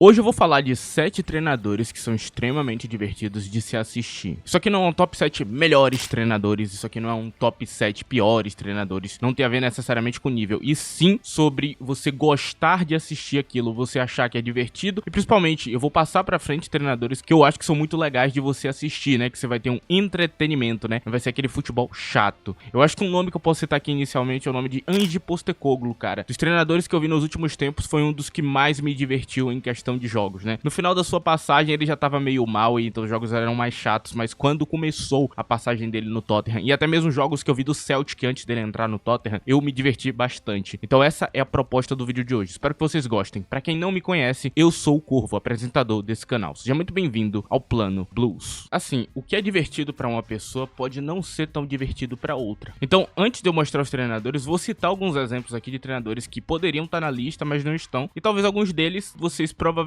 Hoje eu vou falar de 7 treinadores que são extremamente divertidos de se assistir. Isso aqui não é um top 7 melhores treinadores, isso aqui não é um top 7 piores treinadores, não tem a ver necessariamente com nível, e sim sobre você gostar de assistir aquilo, você achar que é divertido, e principalmente eu vou passar pra frente treinadores que eu acho que são muito legais de você assistir, né, que você vai ter um entretenimento, né, não vai ser aquele futebol chato. Eu acho que um nome que eu posso citar aqui inicialmente é o nome de Ange Postecoglou, cara. Dos treinadores que eu vi nos últimos tempos, foi um dos que mais me divertiu em questão de jogos, né? No final da sua passagem ele já tava meio mal e então os jogos eram mais chatos, mas quando começou a passagem dele no Tottenham e até mesmo jogos que eu vi do Celtic antes dele entrar no Tottenham, eu me diverti bastante. Então essa é a proposta do vídeo de hoje. Espero que vocês gostem. Pra quem não me conhece, eu sou o Corvo, apresentador desse canal. Seja muito bem-vindo ao Plano Blues. Assim, o que é divertido pra uma pessoa pode não ser tão divertido pra outra. Então, antes de eu mostrar os treinadores, vou citar alguns exemplos aqui de treinadores que poderiam estar na lista, mas não estão. E talvez alguns deles vocês provavelmente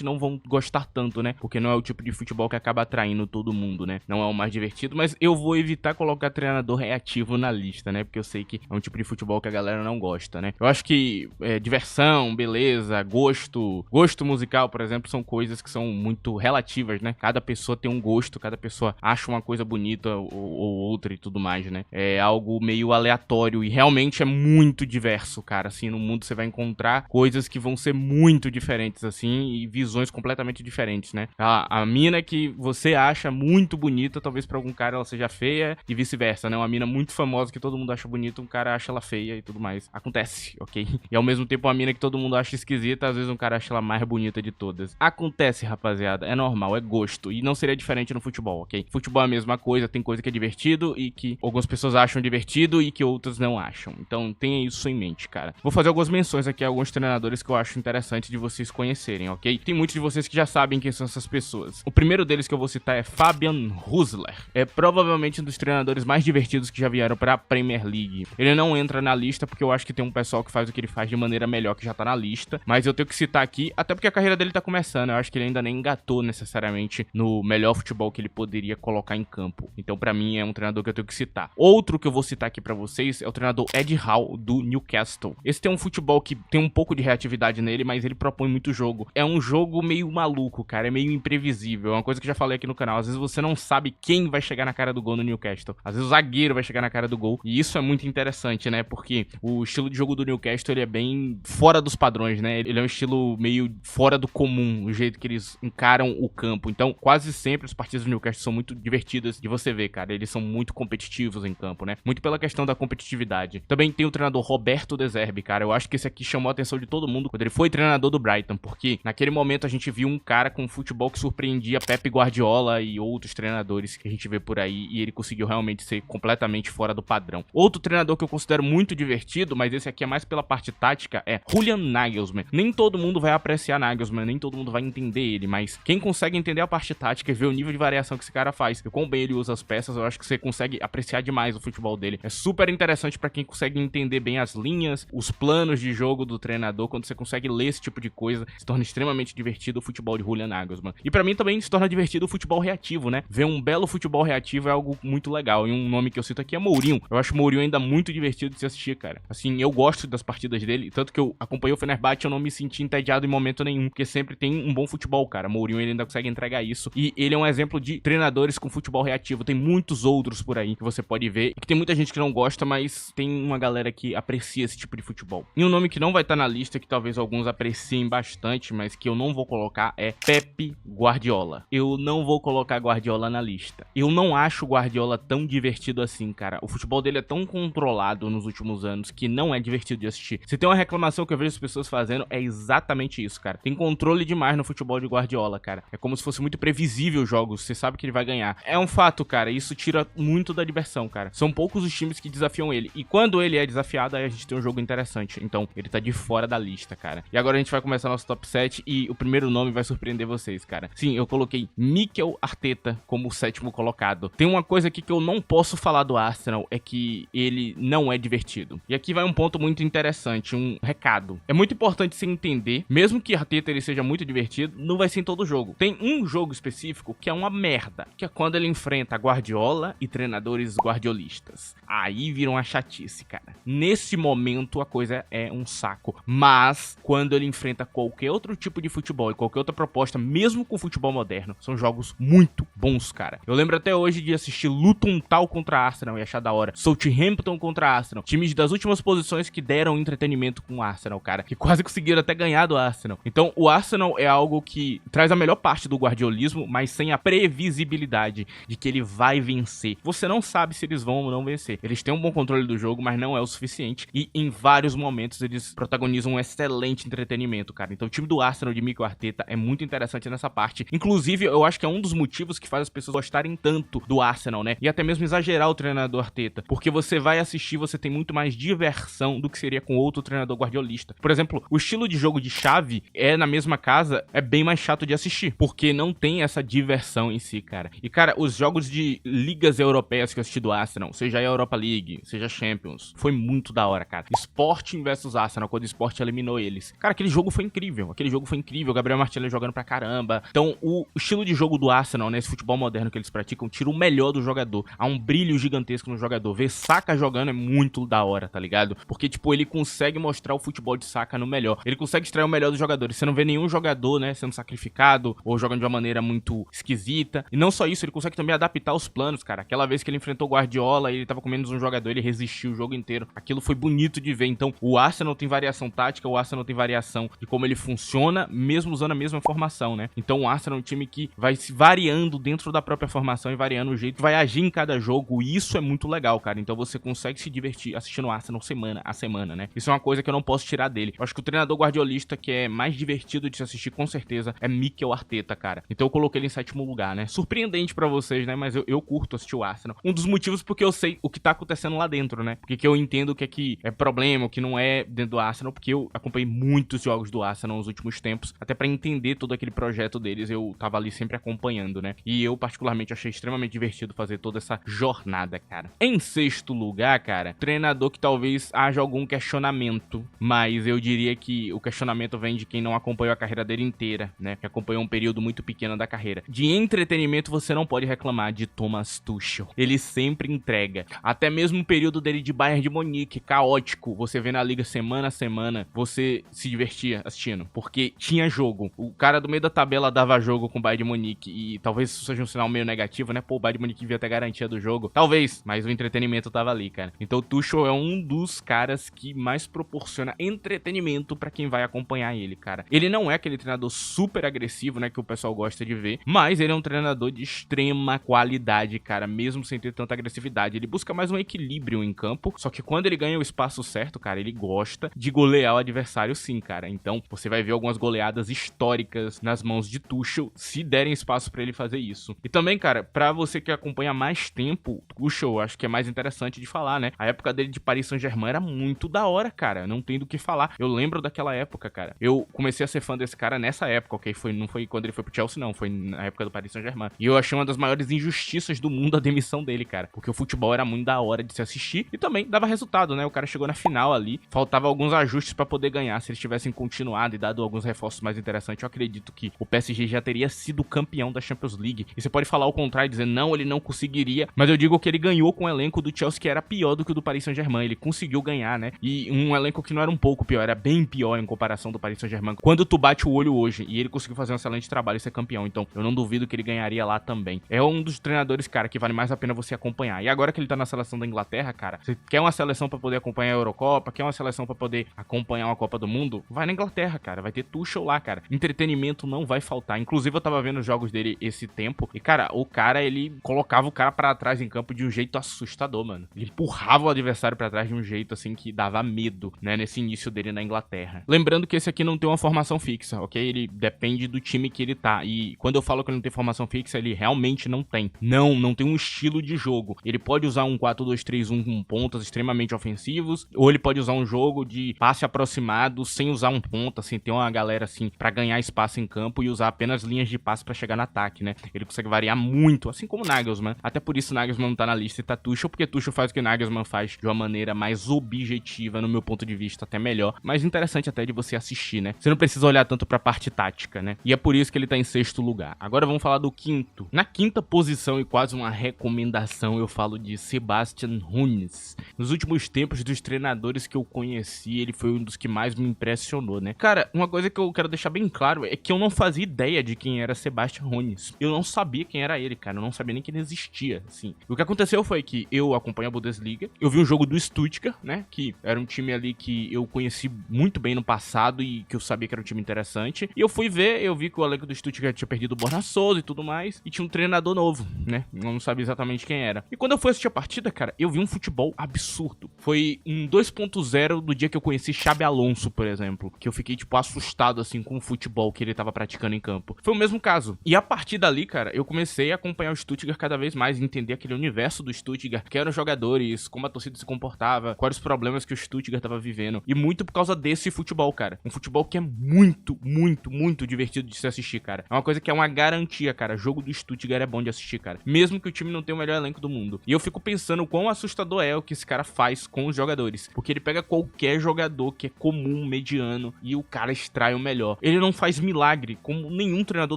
não vão gostar tanto, né? Porque não é o tipo de futebol que acaba atraindo todo mundo, né? Não é o mais divertido, mas eu vou evitar colocar treinador reativo na lista, né? Porque eu sei que é um tipo de futebol que a galera não gosta, né? Eu acho que diversão, beleza, gosto musical, por exemplo, são coisas que são muito relativas, né? Cada pessoa tem um gosto, cada pessoa acha uma coisa bonita ou outra e tudo mais, né? É algo meio aleatório e realmente é muito diverso, cara. Assim, no mundo você vai encontrar coisas que vão ser muito diferentes, assim, e visões completamente diferentes, né? A mina que você acha muito bonita, talvez pra algum cara ela seja feia e vice-versa, né? Uma mina muito famosa que todo mundo acha bonita, um cara acha ela feia e tudo mais. Acontece, ok? E ao mesmo tempo uma mina que todo mundo acha esquisita, às vezes um cara acha ela mais bonita de todas. Acontece, rapaziada, é normal, é gosto. E não seria diferente no futebol, ok? Futebol é a mesma coisa, tem coisa que é divertido e que algumas pessoas acham divertido e que outras não acham. Então tenha isso em mente, cara. Vou fazer algumas menções aqui a alguns treinadores que eu acho interessante de vocês conhecerem, ok? Tem muitos de vocês que já sabem quem são essas pessoas. O primeiro deles que eu vou citar é Fabian Husler. É provavelmente um dos treinadores mais divertidos que já vieram pra Premier League. Ele não entra na lista porque eu acho que tem um pessoal que faz o que ele faz de maneira melhor que já tá na lista, mas eu tenho que citar aqui, até porque a carreira dele tá começando. Eu acho que ele ainda nem engatou necessariamente no melhor futebol que ele poderia colocar em campo. Então pra mim é um treinador que eu tenho que citar. Outro que eu vou citar aqui pra vocês é o treinador Ed Howe do Newcastle. Esse tem um futebol que tem um pouco de reatividade nele, mas ele propõe muito jogo. É um jogo meio maluco, cara, é meio imprevisível. É uma coisa que eu já falei aqui no canal. Às vezes você não sabe quem vai chegar na cara do gol no Newcastle. Às vezes o zagueiro vai chegar na cara do gol. E isso é muito interessante, né? Porque o estilo de jogo do Newcastle, ele é bem fora dos padrões, né? Ele é um estilo meio fora do comum, o jeito que eles encaram o campo. Então, quase sempre as partidas do Newcastle são muito divertidas de você ver, cara. Eles são muito competitivos em campo, né? Muito pela questão da competitividade. Também tem o treinador Roberto De Zerbi, cara. Eu acho que esse aqui chamou a atenção de todo mundo quando ele foi treinador do Brighton, porque naquele momento a gente viu um cara com futebol que surpreendia Pep Guardiola e outros treinadores que a gente vê por aí, e ele conseguiu realmente ser completamente fora do padrão. Outro treinador que eu considero muito divertido, mas esse aqui é mais pela parte tática, é Julian Nagelsmann. Nem todo mundo vai apreciar Nagelsmann, nem todo mundo vai entender ele, mas quem consegue entender a parte tática e ver o nível de variação que esse cara faz, e quão bem ele usa as peças, eu acho que você consegue apreciar demais o futebol dele. É super interessante pra quem consegue entender bem as linhas, os planos de jogo do treinador. Quando você consegue ler esse tipo de coisa, se torna extremamente divertido o futebol de Julian Nagelsmann. E pra mim também se torna divertido o futebol reativo, né? Ver um belo futebol reativo é algo muito legal. E um nome que eu cito aqui é Mourinho. Eu acho o Mourinho ainda muito divertido de se assistir, cara. Assim, eu gosto das partidas dele, tanto que eu acompanhei o Fenerbahçe, eu não me senti entediado em momento nenhum, porque sempre tem um bom futebol, cara. Mourinho, ele ainda consegue entregar isso. E ele é um exemplo de treinadores com futebol reativo. Tem muitos outros por aí que você pode ver, e que tem muita gente que não gosta, mas tem uma galera que aprecia esse tipo de futebol. E um nome que não vai estar na lista, que talvez alguns apreciem bastante, mas que eu não vou colocar, é Pep Guardiola. Eu não vou colocar Guardiola na lista. Eu não acho o Guardiola tão divertido assim, cara. O futebol dele é tão controlado nos últimos anos que não é divertido de assistir. Se tem uma reclamação que eu vejo as pessoas fazendo, é exatamente isso, cara. Tem controle demais no futebol de Guardiola, cara. É como se fosse muito previsível os jogos, você sabe que ele vai ganhar. É um fato, cara, isso tira muito da diversão, cara. São poucos os times que desafiam ele. E quando ele é desafiado, aí a gente tem um jogo interessante. Então, ele tá de fora da lista, cara. E agora a gente vai começar nosso top 7 e o primeiro nome vai surpreender vocês, cara. Sim, eu coloquei Mikel Arteta como o 7º colocado. Tem uma coisa aqui que eu não posso falar do Arsenal, é que ele não é divertido. E aqui vai um ponto muito interessante, um recado. É muito importante você entender, mesmo que Arteta ele seja muito divertido, não vai ser em todo jogo. Tem um jogo específico que é uma merda, que é quando ele enfrenta Guardiola e treinadores guardiolistas. Aí vira uma chatice, cara. Nesse momento a coisa é um saco. Mas quando ele enfrenta qualquer outro tipo de futebol e qualquer outra proposta, mesmo com futebol moderno, são jogos muito bons, cara. Eu lembro até hoje de assistir Luton Town contra Arsenal e achar da hora. Southampton contra Arsenal. Times das últimas posições que deram entretenimento com o Arsenal, cara. Que quase conseguiram até ganhar do Arsenal. Então, o Arsenal é algo que traz a melhor parte do guardiolismo, mas sem a previsibilidade de que ele vai vencer. Você não sabe se eles vão ou não vencer. Eles têm um bom controle do jogo, mas não é o suficiente. E em vários momentos eles protagonizam um excelente entretenimento, cara. Então, o time do Arsenal de Mikel Arteta é muito interessante nessa parte. Inclusive, eu acho que é um dos motivos que faz as pessoas gostarem tanto do Arsenal, né? E até mesmo exagerar o treinador Arteta. Porque você vai assistir, você tem muito mais diversão do que seria com outro treinador guardiolista. Por exemplo, o estilo de jogo de Xavi na mesma casa, é bem mais chato de assistir. Porque não tem essa diversão em si, cara. E, cara, os jogos de ligas europeias que eu assisti do Arsenal, seja a Europa League, seja a Champions, foi muito da hora, cara. Sporting versus Arsenal, quando o Sporting eliminou eles. Cara, aquele jogo foi incrível. Aquele jogo foi incrível. Gabriel Martinelli jogando pra caramba. Então, o estilo de jogo do Arsenal, né, esse futebol moderno que eles praticam, tira o melhor do jogador. Há um brilho gigantesco no jogador. Ver Saka jogando é muito da hora, tá ligado? Porque, tipo, ele consegue mostrar o futebol de Saka no melhor. Ele consegue extrair o melhor dos jogadores. Você não vê nenhum jogador, né, sendo sacrificado ou jogando de uma maneira muito esquisita. E não só isso, ele consegue também adaptar os planos, cara. Aquela vez que ele enfrentou o Guardiola e ele tava com menos um jogador, ele resistiu o jogo inteiro. Aquilo foi bonito de ver. Então, o Arsenal tem variação tática, o Arsenal tem variação de como ele funciona, mesmo usando a mesma formação, né? Então, o Arsenal é um time que vai se variando dentro da própria formação e variando o jeito que vai agir em cada jogo. E isso é muito legal, cara. Então, você consegue se divertir assistindo o Arsenal semana a semana, né? Isso é uma coisa que eu não posso tirar dele. Eu acho que o treinador guardiolista que é mais divertido de se assistir, com certeza, é Mikel Arteta, cara. Então, eu coloquei ele em 7º lugar, né? Surpreendente pra vocês, né? Mas eu curto assistir o Arsenal. Um dos motivos porque eu sei o que tá acontecendo lá dentro, né? Porque que eu entendo o que é problema, o que não é dentro do Arsenal, porque eu acompanhei muitos jogos do Arsenal nos últimos tempos, até pra entender todo aquele projeto deles, eu tava ali sempre acompanhando, né? E eu, particularmente, achei extremamente divertido fazer toda essa jornada, cara. Em 6º lugar, cara, treinador que talvez haja algum questionamento, mas eu diria que o questionamento vem de quem não acompanhou a carreira dele inteira, né? Que acompanhou um período muito pequeno da carreira. De entretenimento, você não pode reclamar de Thomas Tuchel. Ele sempre entrega. Até mesmo o período dele de Bayern de Munique, caótico, você vê na liga semana a semana, você se divertia assistindo, porque tinha jogo. O cara do meio da tabela dava jogo com o Bayern de Munique, e talvez isso seja um sinal meio negativo, né? Pô, o Bayern de Munique devia ter garantia do jogo. Talvez, mas o entretenimento tava ali, cara. Então o Tuchel é um dos caras que mais proporciona entretenimento pra quem vai acompanhar ele, cara. Ele não é aquele treinador super agressivo, né, que o pessoal gosta de ver, mas ele é um treinador de extrema qualidade, cara, mesmo sem ter tanta agressividade. Ele busca mais um equilíbrio em campo, só que quando ele ganha o espaço certo, cara, ele gosta de golear o adversário sim, cara. Então, você vai ver algumas goleadas históricas nas mãos de Tuchel, se derem espaço pra ele fazer isso. E também, cara, pra você que acompanha mais tempo, Tuchel, acho que é mais interessante de falar, né? A época dele de Paris Saint-Germain era muito da hora, cara, não tem do que falar. Eu lembro daquela época, cara. Eu comecei a ser fã desse cara nessa época, ok? Não foi quando ele foi pro Chelsea, não. Foi na época do Paris Saint-Germain. E eu achei uma das maiores injustiças do mundo a demissão dele, cara. Porque o futebol era muito da hora de se assistir e também dava resultado, né? O cara chegou na final ali, faltava alguns ajustes pra poder ganhar. Se eles tivessem continuado e dado alguns reforços mais interessantes, eu acredito que o PSG já teria sido campeão da Champions League. E você pode falar o contrário, dizer, não, ele não conseguiria. Mas eu digo que ele ganhou com um elenco do Chelsea que era pior do que o do Paris Saint-Germain. Ele conseguiu ganhar, né? E um elenco que não era um pouco pior, era bem pior em comparação do Paris Saint-Germain. Quando tu bate o olho hoje, e ele conseguiu fazer um excelente trabalho e ser campeão, então eu não duvido que ele ganharia lá também. É um dos treinadores, cara, que vale mais a pena você acompanhar. E agora que ele tá na seleção da Inglaterra, cara, você quer uma seleção pra poder acompanhar a Eurocopa, quer uma seleção pra poder acompanhar uma Copa do Mundo, vai na Inglaterra, cara, vai ter Tuchel lá, cara. Entretenimento não vai faltar. Inclusive eu tava vendo os jogos dele esse tempo, e cara, o cara, ele colocava o cara pra trás em campo de um jeito assustador, mano. Ele empurrava o adversário pra trás de um jeito, assim, que dava medo, né, nesse início dele na Inglaterra. Lembrando que esse aqui não tem uma formação fixa, ok? Ele depende do time que ele tá. E quando eu falo que ele não tem formação fixa, ele realmente não tem. Não tem um estilo de jogo. Ele pode usar um 4-2-3-1 com pontas extremamente ofensivos, ou ele pode usar um jogo de passe aproximado sem usar um ponta, sem ter uma galera assim pra ganhar espaço em campo e usar apenas linhas de passe pra chegar no ataque, né? Ele consegue variar muito, assim como o Nagelsmann. Até por isso o Nagelsmann não tá na lista e tá Tuchel, porque Tuchel faz o que o Nagelsmann faz de uma maneira mais objetiva, no meu ponto de vista, até melhor, mas interessante até de você assistir, né? Você não precisa olhar tanto pra parte tática, né? E é por isso que ele tá em 6º lugar. Agora vamos falar do 5º. Na 5ª posição e quase uma recomendação, eu falo de Sebastian Hoeneß. Nos últimos tempos, dos treinadores que eu conheci, ele foi um dos que mais me impressionou, né? Cara, uma coisa que eu quero deixar bem claro é que eu não fazia ideia de quem era Sebastian Hoeneß. Eu não sabia quem era ele, cara. Eu não sabia nem que ele existia, assim. O que aconteceu foi que eu acompanho a Bundesliga, eu vi um jogo do Stuttgart, né, que era um time ali que eu conheci muito bem no passado e que eu sabia que era um time interessante. E eu fui ver, eu vi que o elenco do Stuttgart tinha perdido o Borna Souza e tudo mais, e tinha um treinador novo, né? Eu não sabia exatamente quem era. E quando eu fui assistir a partida, cara, eu vi um futebol absurdo. Foi um 2.0 do dia que eu conheci Xabi Alonso, por exemplo, que eu fiquei, tipo, assustado, assim, com o futebol que ele tava praticando em campo. Foi o mesmo caso. E a partir dali, cara, eu comecei a acompanhar o Stuttgart cada vez mais, entender aquele universo do Stuttgart, quem eram os jogadores, como a torcida se comportava, quais os problemas que o Stuttgart tava vivendo. E muito por causa desse futebol, cara. Um futebol que é muito, muito, muito divertido de se assistir, cara. É uma coisa que é uma garantia, cara. Jogo do Stuttgart é bom de assistir, cara. Mesmo que o time não tenha o melhor elenco do mundo. E eu fico pensando o quão assustador é o que esse cara faz com os jogadores. Porque ele pega qualquer jogador que é comum, mediano, e o cara extrai o melhor. Ele não faz milagre, como nenhum treinador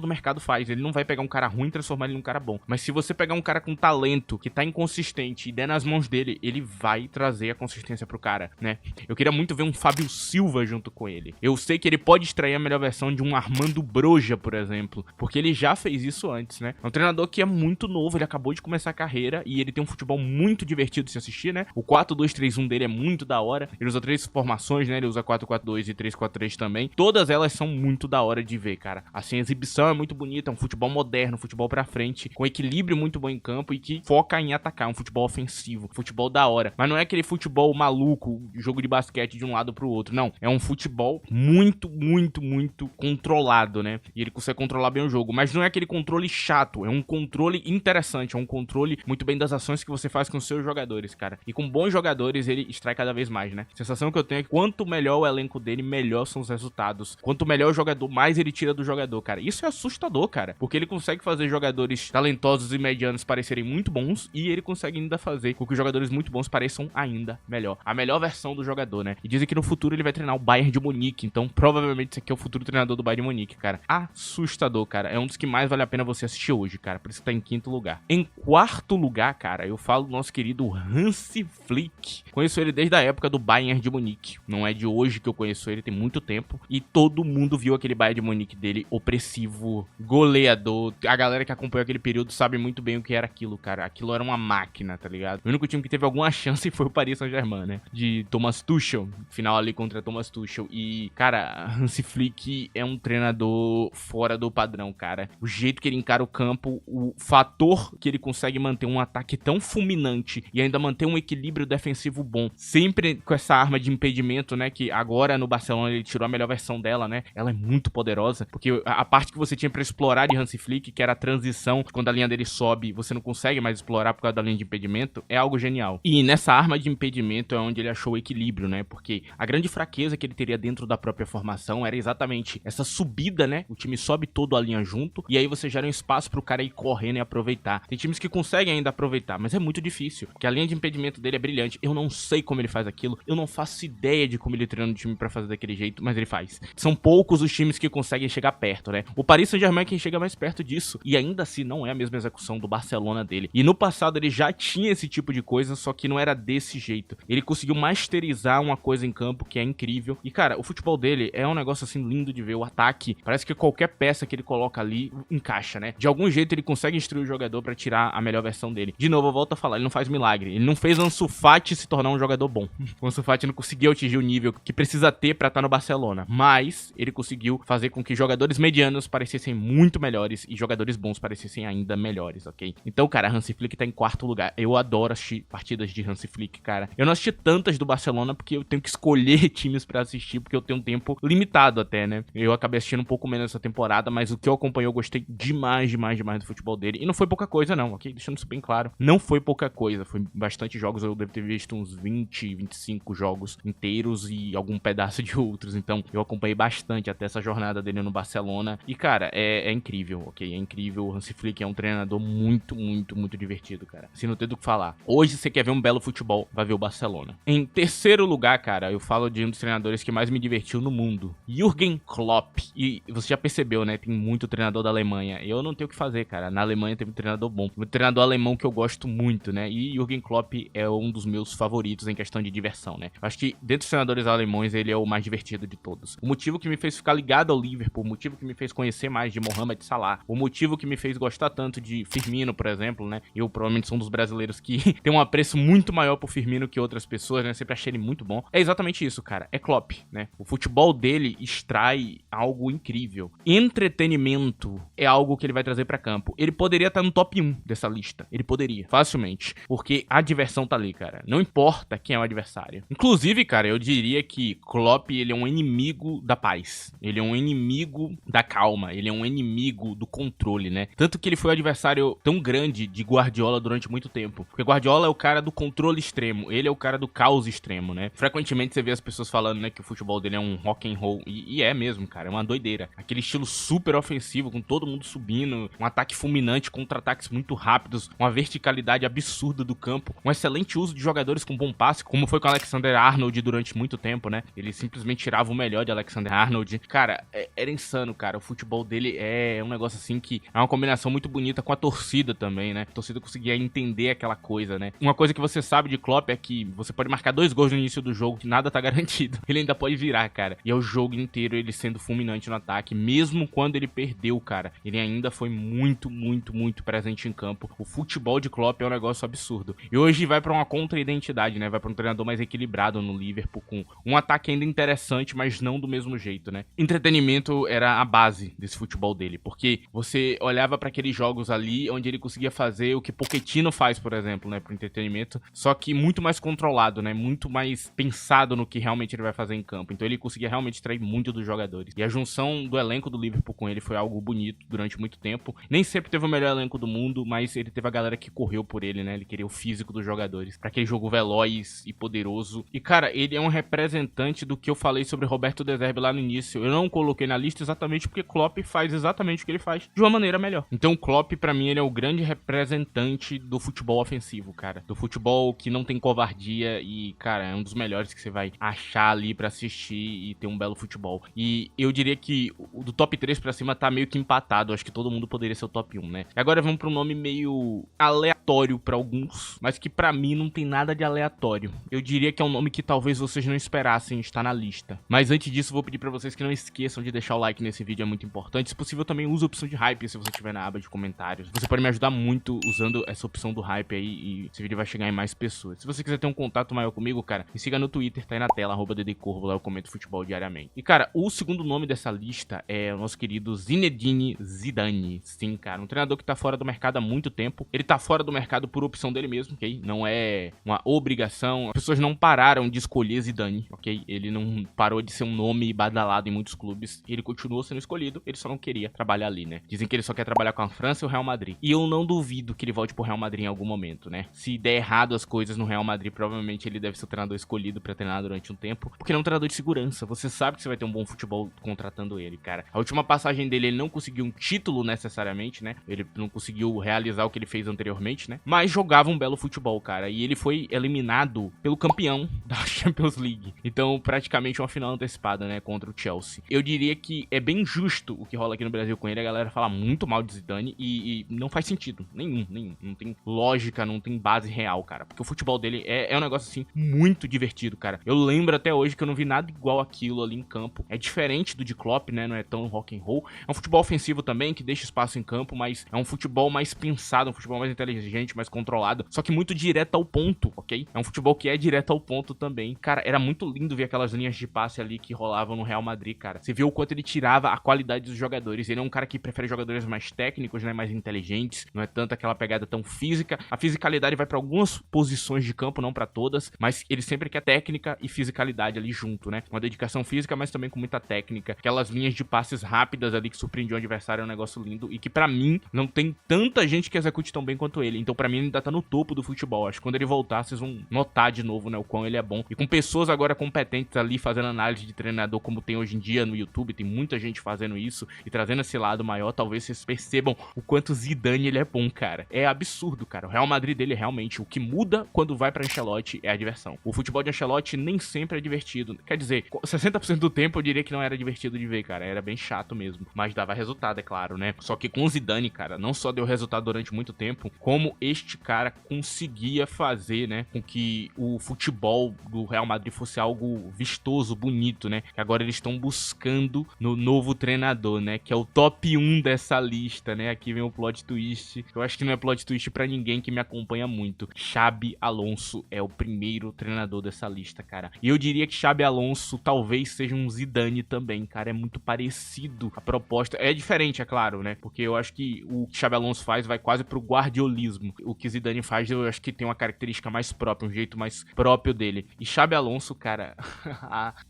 do mercado faz. Ele não vai pegar um cara ruim e transformar ele num cara bom. Mas se você pegar um cara com talento, que tá inconsistente, e der nas mãos dele, ele vai trazer a consistência pro cara, né? Eu queria muito ver um Fábio Silva junto com ele. Eu sei que ele pode extrair a melhor versão de um Armando Broja, por exemplo, porque ele já fez isso antes, né? É um treinador que é muito novo, ele acabou de começar a carreira e ele tem um futebol muito divertido de se assistir, né? O 4-2-3-1 dele é muito da hora. Ele usa 3 formações, né? Ele usa 4-4-2 e 3-4-3 também. Todas elas são muito da hora de ver, cara. Assim, a exibição é muito bonita, é um futebol moderno, um futebol pra frente, com equilíbrio muito bom em campo e que foca em atacar, um futebol ofensivo, futebol da hora. Mas não é aquele futebol maluco, jogo de basquete de um lado pro outro, não. É um futebol muito, muito, muito controlado, né? E ele consegue controlar bem o jogo, mas não é aquele controle chato, é um controle interessante, é um controle muito bem das ações que você faz com os seus jogadores, cara. E com bons jogadores, ele extrai cada vez mais, né? A sensação que eu tenho é que quanto melhor o elenco dele, melhor são os resultados. Quanto melhor o jogador, mais ele tira do jogador, cara. Isso é assustador, cara, porque ele consegue fazer jogadores talentosos e medianos parecerem muito bons e ele consegue ainda fazer com que os jogadores muito bons pareçam ainda melhor. A melhor versão do jogador, né? E dizem que no futuro ele vai treinar o Bayern de Munique, então provavelmente esse aqui é o futuro treinador do Bayern de Munique, cara. Assustador, cara. É um dos que mais vale a pena você assistir hoje, cara. Por isso tá em quinto lugar. Em quarto lugar, cara, eu falo do nosso querido Hansi Flick. Conheço ele desde a época do Bayern de Munique. Não é de hoje que eu conheço ele, tem muito tempo. E todo mundo viu aquele Bayern de Munique dele opressivo, goleador. A galera que acompanhou aquele período sabe muito bem o que era aquilo, cara. Aquilo era uma máquina, tá ligado? O único time que teve alguma chance foi o Paris Saint-Germain, né? De Thomas Tuchel. Final ali contra Thomas Tuchel. E, cara, Hansi Flick é um treinador fora do padrão, cara. O jeito que ele encara o campo, o fator que ele consegue manter um ataque tão fulminante e ainda manter um equilíbrio defensivo bom, sempre com essa arma de impedimento, né? Que agora no Barcelona ele tirou a melhor versão dela, né? Ela é muito poderosa, porque a parte que você tinha pra explorar de Hansi Flick, que era a transição, quando a linha dele sobe, você não consegue mais explorar por causa da linha de impedimento, é algo genial. E nessa arma de impedimento é onde ele achou o equilíbrio, né? Porque a grande fraqueza que ele teria dentro da própria formação era exatamente essa subida, né? O time sobe todo a linha junto, e aí você gera um espaço pro cara ir correndo e aproveitar. Tem times que conseguem ainda aproveitar, mas é muito difícil, porque a linha de impedimento dele é brilhante. Eu não sei como ele faz aquilo, eu não faço ideia de como ele treina o time pra fazer daquele jeito, mas ele faz. São poucos os times que conseguem chegar perto, né? O Paris Saint-Germain é quem chega mais perto disso, e ainda assim não é a mesma execução do Barcelona dele. E no passado ele já tinha esse tipo de coisa, só que não era desse jeito. Ele conseguiu masterizar uma coisa em campo que é incrível. E cara, o futebol dele é um negócio assim lindo de ver. O ataque, parece que qualquer peça que ele coloca ali encaixa, né? De algum jeito ele consegue instruir o jogador pra tirar a melhor versão dele. De novo, eu volto a falar, ele não faz milagre. Ele não fez Ansu Fati se tornar um jogador bom. O Ansu Fati não conseguiu atingir o nível que precisa ter pra estar no Barcelona. Mas ele conseguiu fazer com que jogadores medianos parecessem muito melhores e jogadores bons parecessem ainda melhores, ok? Então, cara, Hansi Flick tá em quarto lugar. Eu adoro assistir partidas de Hansi Flick, cara. Eu não assisti tantas do Barcelona porque eu tenho que escolher times pra assistir, porque eu tenho um tempo limitado até, né? Eu acabei assistindo um pouco menos essa temporada, mas o que eu acompanhei eu gostei demais do futebol dele. E não foi pouca coisa não, ok? Deixando isso bem claro. Não foi pouca coisa, foi bastante jogos. Eu devo ter visto uns 20, 25 jogos inteiros e algum pedaço de outros. Então, eu acompanhei bastante até essa jornada dele no Barcelona. E, cara, é incrível, ok? É incrível. O Hansi Flick é um treinador muito, muito, muito divertido, cara. Assim, não tem do que falar. Hoje, você quer ver um belo futebol, vai ver o Barcelona. Em terceiro lugar, cara, eu falo de um dos treinadores que mais me divertiu no mundo. Jürgen Klopp. E você já percebeu, né? Tem muito treinador da Alemanha. Eu não tenho o que fazer, cara. Na Alemanha tem um treinador bom. Um treinador alemão que eu gosto muito, né? E Jürgen Klopp é um dos meus favoritos em questão de diversão, né? Eu acho que dentre os treinadores alemães, ele é o mais divertido de todos. O motivo motivo que me fez ficar ligado ao Liverpool, o motivo que me fez conhecer mais de Mohamed Salah, o motivo que me fez gostar tanto de Firmino, por exemplo, né? Eu provavelmente sou um dos brasileiros que tem um apreço muito maior por Firmino que outras pessoas, né? Sempre achei ele muito bom. É exatamente isso, cara. É Klopp, né? O futebol dele extrai algo incrível. Entretenimento é algo que ele vai trazer pra campo. Ele poderia estar no top 1 dessa lista. Ele poderia, facilmente. Porque a diversão tá ali, cara. Não importa quem é o adversário. Inclusive, cara, eu diria que Klopp, ele é um inimigo da paz. Ele é um inimigo da calma. Ele é um inimigo do controle, né? Tanto que ele foi um adversário tão grande de Guardiola durante muito tempo. Porque Guardiola é o cara do controle extremo. Ele é o cara do caos extremo, né? Frequentemente você vê as pessoas falando, né, que o futebol dele é um rock and roll. E é mesmo, cara. É uma doideira. Aquele estilo super ofensivo, com todo mundo subindo. Um ataque fulminante, contra-ataques muito rápidos. Uma verticalidade absurda do campo. Um excelente uso de jogadores com bom passe, como foi com Alexander-Arnold durante muito tempo, né? Ele simplesmente tirava o melhor de Alexander-Arnold. Cara, era insano, cara. O futebol dele é um negócio assim que é uma combinação muito bonita com a torcida também, né? A torcida conseguia entender aquela coisa, né? Uma coisa que você sabe de Klopp é que você pode marcar 2 gols no início do jogo, que nada tá garantido. Ele ainda pode virar, cara. E é o jogo inteiro ele sendo fulminante no ataque. Mesmo quando ele perdeu, cara, ele ainda foi muito, muito, muito presente em campo. O futebol de Klopp é um negócio absurdo. E hoje vai pra uma contra-identidade, né? Vai pra um treinador mais equilibrado no Liverpool, com um ataque ainda interessante, mas não do mesmo jeito, né? Entretenimento era a base desse futebol dele, porque você olhava pra aqueles jogos ali onde ele conseguia fazer o que Pochettino faz, por exemplo, né, pro entretenimento, só que muito mais controlado, né, muito mais pensado no que realmente ele vai fazer em campo. Então ele conseguia realmente extrair muito dos jogadores. E a junção do elenco do Liverpool com ele foi algo bonito durante muito tempo. Nem sempre teve o melhor elenco do mundo, mas ele teve a galera que correu por ele, né, ele queria o físico dos jogadores, pra aquele jogo veloz e poderoso. E cara, ele é um representante do que eu falei sobre Roberto De Zerbi lá no início. Eu não coloquei na lista exatamente porque Klopp faz exatamente o que ele faz de uma maneira melhor. Então o Klopp, pra mim, ele é o grande representante do futebol ofensivo, cara. Do futebol que não tem covardia e, cara, é um dos melhores que você vai achar ali pra assistir e ter um belo futebol. E eu diria que o do top 3 pra cima tá meio que empatado. Acho que todo mundo poderia ser o top 1, né? E agora vamos pra um nome meio aleatório pra alguns, mas que pra mim não tem nada de aleatório. Eu diria que é um nome que talvez vocês não esperassem estar na lista. Mas antes disso, vou pedir pra vocês que não esqueçam de deixar o like nesse vídeo, é muito importante. Se possível, também use a opção de hype se você estiver na aba de comentários. Você pode me ajudar muito usando essa opção do hype aí e esse vídeo vai chegar em mais pessoas. Se você quiser ter um contato maior comigo, cara, me siga no Twitter, tá aí na tela, @ddcorvo, lá eu comento futebol diariamente. E, cara, o segundo nome dessa lista é o nosso querido Zinedine Zidane. Sim, cara, um treinador que tá fora do mercado há muito tempo. Ele tá fora do mercado por opção dele mesmo, ok? Não é uma obrigação. As pessoas não pararam de escolher Zidane, ok? Ele não parou de ser um nome badalado em muitos clubes. Ele continuou sendo escolhido, ele só não queria trabalhar ali, né? Dizem que ele só quer trabalhar com a França e o Real Madrid. E eu não duvido que ele volte pro Real Madrid em algum momento, né? Se der errado as coisas no Real Madrid, provavelmente ele deve ser o treinador escolhido pra treinar durante um tempo. Porque ele é um treinador de segurança. Você sabe que você vai ter um bom futebol contratando ele, cara. A última passagem dele, ele não conseguiu um título necessariamente, né? Ele não conseguiu realizar o que ele fez anteriormente, né? Mas jogava um belo futebol, cara. E ele foi eliminado pelo campeão da Champions League. Então, praticamente uma final antecipada, né? Contra o Chelsea. Eu diria que é bem justo o que rola aqui no Brasil com ele. A galera fala muito mal de Zidane e não faz sentido. Nenhum. Não tem lógica, não tem base real, cara. Porque o futebol dele é um negócio, assim, muito divertido, cara. Eu lembro até hoje que eu não vi nada igual aquilo ali em campo. É diferente do de Klopp, né? Não é tão rock and roll. É um futebol ofensivo também, que deixa espaço em campo, mas é um futebol mais pensado, um futebol mais inteligente, mais controlado. Só que muito direto ao ponto, ok? É um futebol que é direto ao ponto também. Cara, era muito lindo ver aquelas linhas de passe ali que rolavam no Real Madrid, cara. Você viu o quanto ele tirava a qualidade dos jogadores. Ele é um cara que prefere jogadores mais técnicos, né? Mais inteligentes. Não é tanto aquela pegada tão física. A fisicalidade vai pra algumas posições de campo, não pra todas. Mas ele sempre quer técnica e fisicalidade ali junto, né? Uma dedicação física, mas também com muita técnica. Aquelas linhas de passes rápidas ali que surpreendiam o adversário é um negócio lindo. E que pra mim, não tem tanta gente que execute tão bem quanto ele. Então pra mim ele ainda tá no topo do futebol. Acho que quando ele voltar, vocês vão notar de novo, né? O quão ele é bom. E com pessoas agora competentes ali fazendo análise de treinador como tem hoje em dia no YouTube. Tem muita gente fazendo isso e trazendo esse lado maior. Talvez vocês percebam o quanto Zidane ele é bom, cara. É absurdo, cara. O Real Madrid dele realmente, o que muda quando vai pra Ancelotti é a diversão. O futebol de Ancelotti nem sempre é divertido. Quer dizer, 60% do tempo eu diria que não era divertido de ver, cara. Era bem chato mesmo. Mas dava resultado, é claro, né? Só que com o Zidane, cara, não só deu resultado durante muito tempo, como este cara conseguia fazer, né, com que o futebol do Real Madrid fosse algo vistoso, bonito, né? Que agora eles estão buscando no novo treinador, né? Que é o top 1 dessa lista, né? Aqui vem o plot twist. Eu acho que não é plot twist pra ninguém que me acompanha muito. Xabi Alonso é o primeiro treinador dessa lista, cara. E eu diria que Xabi Alonso talvez seja um Zidane também, cara. É muito parecido a proposta. É diferente, é claro, né? Porque eu acho que o que Xabi Alonso faz vai quase pro guardiolismo. O que Zidane faz, eu acho que tem uma característica mais própria, um jeito mais próprio dele. E Xabi Alonso, cara...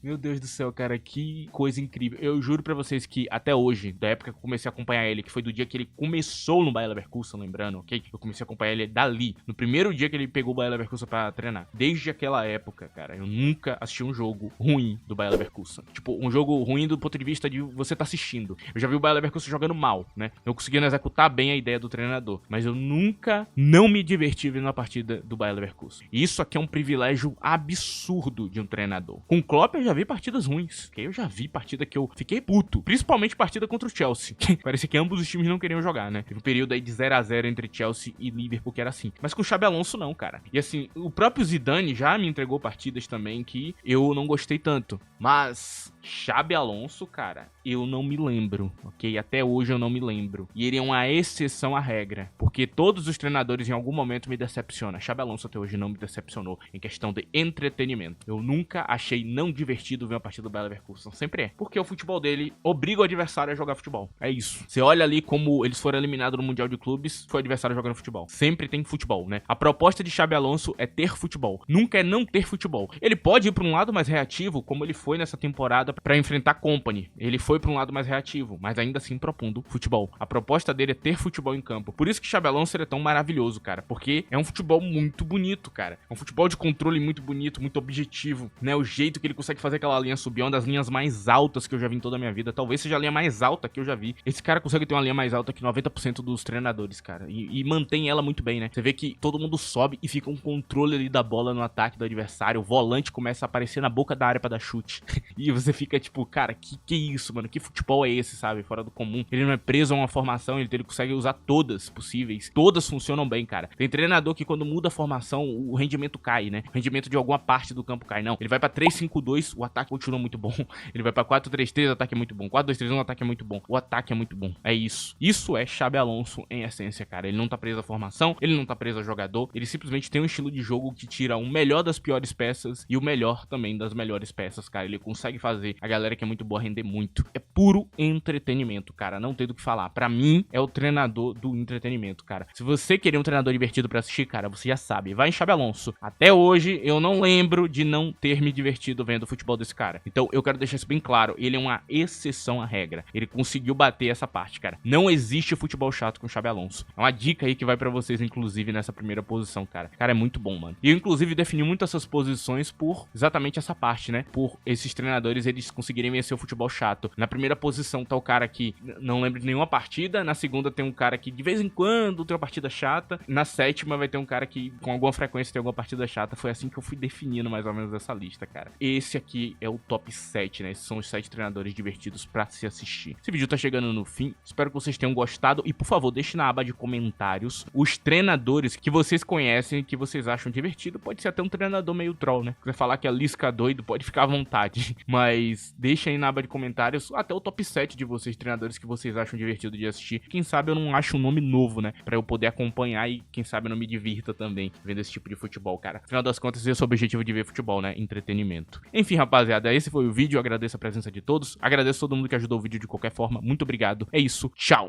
meu Deus do céu, cara, que coisa incrível. Eu juro pra vocês que até hoje, da época que eu comecei a acompanhar ele, que foi do dia que ele começou no Bayer Leverkusen, lembrando, ok? Eu comecei a acompanhar ele dali, no primeiro dia que ele pegou o Bayer Leverkusen pra treinar. Desde aquela época, cara, eu nunca assisti um jogo ruim do Bayer Leverkusen. Tipo, um jogo ruim do ponto de vista de você tá assistindo. Eu já vi o Bayer Leverkusen jogando mal, né? Não conseguindo executar bem a ideia do treinador. Mas eu nunca não me diverti vendo a partida do Bayer Leverkusen. E isso aqui é um privilégio absurdo de um treinador. Com o Klopp eu já vi partidas ruins. Eu já vi partida que eu fiquei puto. Principalmente partida contra o Chelsea. Parecia que ambos os times não queriam jogar, né? Teve um período aí de 0-0 entre Chelsea e Liverpool que era assim. Mas com o Xabi Alonso não, cara. E assim, o próprio Zidane já me entregou partidas também que eu não gostei tanto. Mas Xabi Alonso, cara, eu não me lembro, ok? Até hoje eu não me lembro. E ele é uma exceção à regra. Porque todos os treinadores em algum momento me decepcionam. Xabi Alonso até hoje não me decepcionou em questão de entretenimento. Eu nunca achei não divertido ver uma partida do Bayer Leverkusen. Sempre é. Porque o futebol dele obriga o adversário a jogar futebol. É isso. Você olha ali como eles foram eliminados no Mundial de Clubes, foi o adversário jogando futebol. Sempre tem futebol, né? A proposta de Xabi Alonso é ter futebol. Nunca é não ter futebol. Ele pode ir para um lado mais reativo, como ele foi nessa temporada para enfrentar Kompany. Ele foi para um lado mais reativo, mas ainda assim propondo futebol. A proposta dele é ter futebol em campo. Por isso que Xabi Alonso é tão maravilhoso, cara. Porque é um futebol muito bonito, cara. É um futebol de controle muito bonito, muito objetivo, né? O jeito que ele consegue fazer aquela linha subir é uma das linhas mais altas que eu já vi em toda a minha vida. Talvez seja a linha mais alta que eu já vi. Esse cara consegue ter uma linha mais alta que 90% dos treinadores, cara. E mantém ela muito bem, né? Você vê que todo mundo sobe e fica um controle ali da bola no ataque do adversário. O volante começa a aparecer na boca da área pra dar chute. E você fica tipo, cara, que é isso, mano? Que futebol é esse, sabe? Fora do comum. Ele não é preso a uma formação, ele consegue usar todas possíveis. Todas funcionam bem, cara. Tem treinador que quando muda a formação, o rendimento cai, né? O rendimento de alguma parte do campo cai. Não, ele vai pra 3-5-2, o ataque continua muito bom. Ele vai pra 4-3-3, o ataque é muito bom. 4-2-3-1, o ataque é muito bom. O ataque é muito bom. É isso. Isso é Xabi Alonso em essência, cara. Ele não tá preso à formação, ele não tá preso a jogador. Ele simplesmente tem um estilo de jogo que tira o melhor das piores peças e o melhor também das melhores peças, cara. Ele consegue fazer a galera que é muito boa render muito. É puro entretenimento, cara. Não tem do que falar. Pra mim, é o treinador do entretenimento, cara. Se você querer um treinador divertido pra assistir, cara, você já sabe. Vai em Xabi Alonso. Até hoje, eu não lembro de não ter me divertido vendo o futebol desse cara. Então, eu quero deixar isso bem claro. Ele é uma exceção à regra. Ele conseguiu bater essa parte, cara. Não existe futebol chato com o Xabi Alonso. É uma dica aí que vai pra vocês, inclusive, nessa primeira posição, cara. Cara, é muito bom, mano. E eu, inclusive, defini muito essas posições por exatamente essa parte, né? Por esses treinadores, eles conseguirem vencer o futebol chato. Na primeira posição tá o cara que não lembra de nenhuma partida. Na segunda tem um cara que, de vez em quando, tem uma partida chata. Na sétima vai ter um cara que, com alguma frequência, tem alguma partida chata. Foi assim que eu fui definindo mais ou menos essa lista, cara. Esse aqui é o top 7, né? Esses são os 7 treinadores divertidos pra se assistir. Esse vídeo tá chegando no fim. Espero que vocês tenham gostado. E, por favor, deixe na aba de comentários os treinadores que vocês conhecem, que vocês acham divertido. Pode ser até um treinador meio troll, né? Se quiser falar que é Lisca doido, pode ficar à vontade. Mas deixa aí na aba de comentários até o top 7 de vocês, treinadores que vocês acham divertido de assistir. Quem sabe eu não acho um nome novo, né? Pra eu poder acompanhar e quem sabe eu não me divirta também vendo esse tipo de futebol, cara. Afinal das contas, esse é o objetivo de ver futebol, né? Entretenimento. Enfim, rapaziada, esse foi o vídeo. Eu agradeço a presença de todos. Agradeço a todo mundo que ajudou o vídeo de qualquer forma. Muito obrigado. É isso. Tchau!